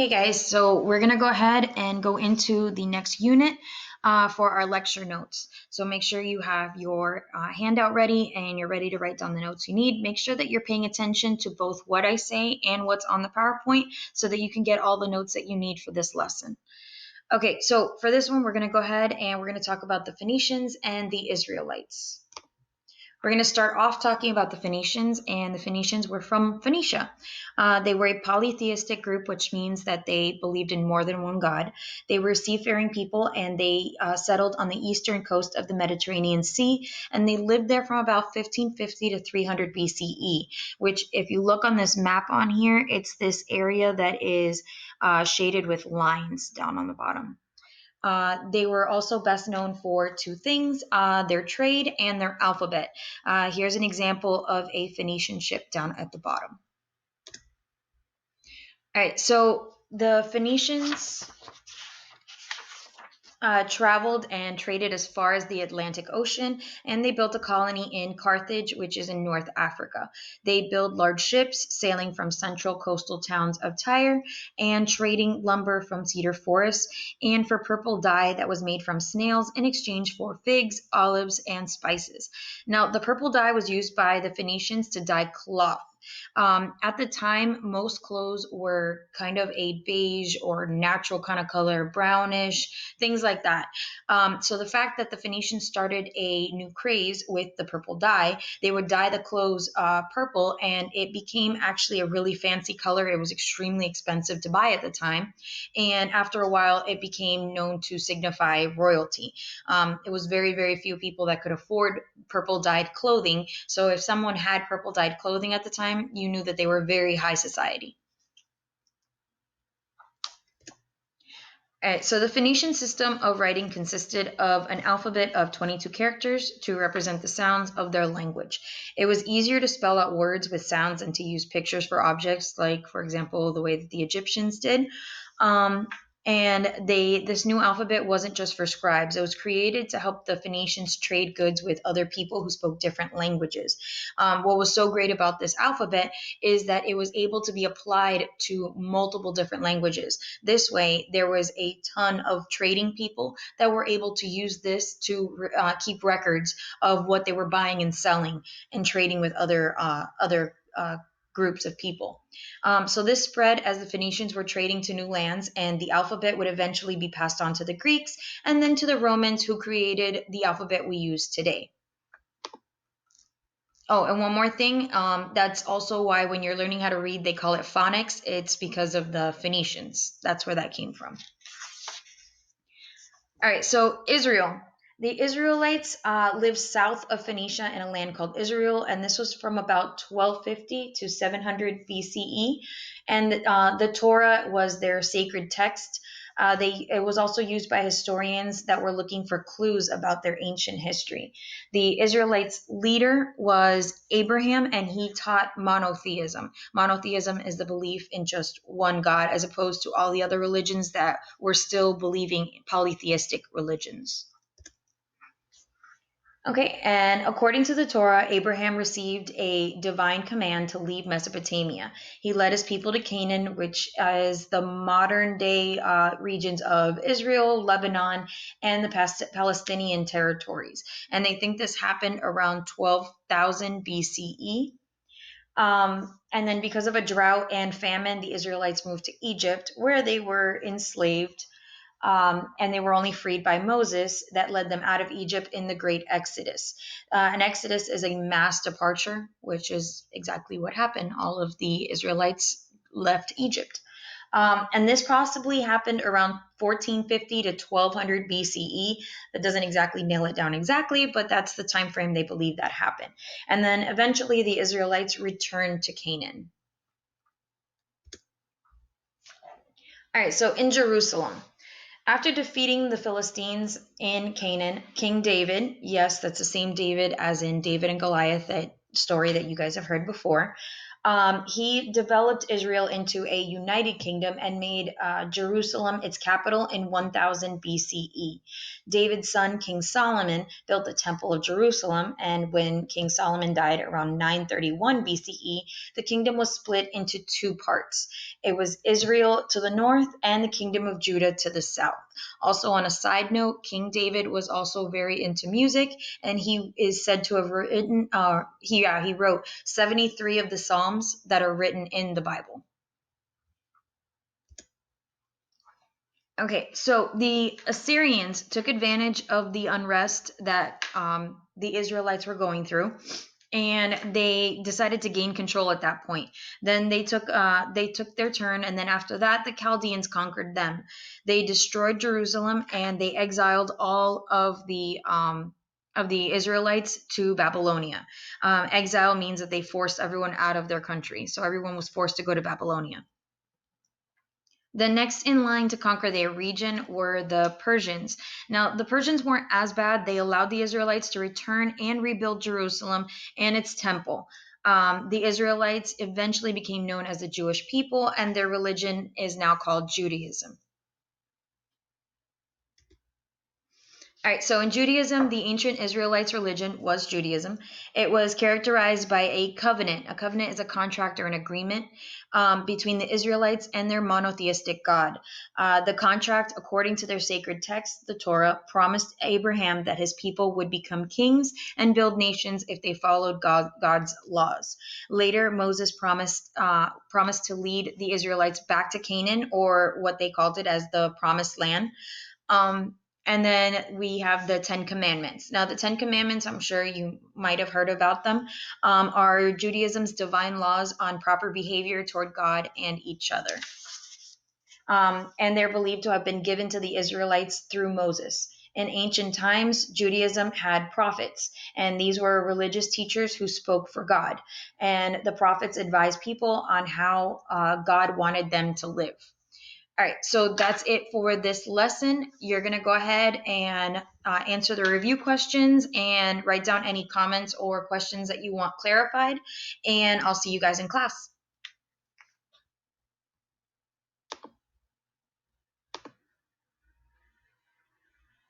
Hey guys, so we're going to go ahead and go into the next unit for our lecture notes. So make sure you have your handout ready and you're ready to write down the notes you need. Make sure that you're paying attention to both what I say and what's on the PowerPoint so that you can get all the notes that you need for this lesson. Okay, so for this one, we're going to go ahead and we're going to talk about the Phoenicians and the Israelites. We're going to start off talking about the Phoenicians, and the Phoenicians were from Phoenicia. They were a polytheistic group, which means that they believed in more than one god. They were seafaring people, and they settled on the eastern coast of the Mediterranean Sea, and they lived there from about 1550 to 300 BCE, which if you look on this map on here, it's this area that is shaded with lines down on the bottom. They were also best known for two things, their trade and their alphabet. Here's an example of a Phoenician ship down at the bottom. All right, so the Phoenicians traveled and traded as far as the Atlantic Ocean, and they built a colony in Carthage, which is in North Africa. They built large ships, sailing from central coastal towns of Tyre and trading lumber from cedar forests and for purple dye that was made from snails in exchange for figs, olives, and spices. Now, the purple dye was used by the Phoenicians to dye cloth. At the time, most clothes were kind of a beige or natural kind of color, brownish, things like that. So the fact that the Phoenicians started a new craze with the purple dye, they would dye the clothes purple, and it became actually a really fancy color. It was extremely expensive to buy at the time. And after a while, it became known to signify royalty. It was very, very few people that could afford purple dyed clothing. So if someone had purple dyed clothing at the time, you knew that they were very high society. All right, so the Phoenician system of writing consisted of an alphabet of 22 characters to represent the sounds of their language. It was easier to spell out words with sounds and to use pictures for objects, like, for example, the way that the Egyptians did. And this new alphabet wasn't just for scribes. It was created to help the Phoenicians trade goods with other people who spoke different languages. What was so great about this alphabet is that it was able to be applied to multiple different languages. This way, there was a ton of trading people that were able to use this to keep records of what they were buying and selling and trading with other groups of people. So this spread as the Phoenicians were trading to new lands, and the alphabet would eventually be passed on to the Greeks and then to the Romans, who created the alphabet we use today. Oh, and one more thing, that's also why when you're learning how to read, they call it phonics. It's because of the Phoenicians. That's where that came from. All right, so Israel. The Israelites lived south of Phoenicia in a land called Israel, and this was from about 1250 to 700 BCE. And the Torah was their sacred text. It was also used by historians that were looking for clues about their ancient history. The Israelites' leader was Abraham, and he taught monotheism. Monotheism is the belief in just one God, as opposed to all the other religions that were still believing polytheistic religions. Okay, and according to the Torah, Abraham received a divine command to leave Mesopotamia. He led his people to Canaan, which is the modern day regions of Israel, Lebanon, and the Palestinian territories. And they think this happened around 12,000 BCE. And then because of a drought and famine, the Israelites moved to Egypt, where they were enslaved. And they were only freed by Moses that led them out of Egypt in the Great Exodus. An exodus is a mass departure, which is exactly what happened. All of the Israelites left Egypt. And this possibly happened around 1450 to 1200 BCE. That doesn't exactly nail it down exactly, but that's the time frame they believe that happened. And then eventually the Israelites returned to Canaan. All right, so in Jerusalem. After defeating the Philistines in Canaan, King David, yes, that's the same David as in David and Goliath, that story that you guys have heard before, He developed Israel into a united kingdom and made Jerusalem its capital in 1000 BCE. David's son, King Solomon, built the Temple of Jerusalem, and when King Solomon died around 931 BCE, the kingdom was split into two parts. It was Israel to the north and the kingdom of Judah to the south. Also, on a side note, King David was also very into music, and he is said to have written, he wrote 73 of the Psalms that are written in the Bible. Okay, so the Assyrians took advantage of the unrest that the Israelites were going through, and they decided to gain control at that point. Then they took their turn, and then after that, the Chaldeans conquered them. They destroyed Jerusalem, and they exiled all of the Israelites to Babylonia. Exile means that they forced everyone out of their country, so everyone was forced to go to Babylonia. The next in line to conquer their region were the Persians. Now, the Persians weren't as bad. They allowed the Israelites to return and rebuild Jerusalem and its temple. The Israelites eventually became known as the Jewish people, and their religion is now called Judaism. All right, so in Judaism, the ancient Israelites' religion was Judaism. It was characterized by a covenant. A covenant is a contract or an agreement between the Israelites and their monotheistic God. The contract, according to their sacred text, the Torah, promised Abraham that his people would become kings and build nations if they followed God's laws. Later, Moses promised to lead the Israelites back to Canaan, or what they called it as the Promised Land. And then we have the Ten Commandments. Now, the Ten Commandments, I'm sure you might have heard about them, are Judaism's divine laws on proper behavior toward God and each other. And they're believed to have been given to the Israelites through Moses. In ancient times, Judaism had prophets, and these were religious teachers who spoke for God. And the prophets advised people on how God wanted them to live. All right, so that's it for this lesson. You're going to go ahead and answer the review questions and write down any comments or questions that you want clarified, and I'll see you guys in class.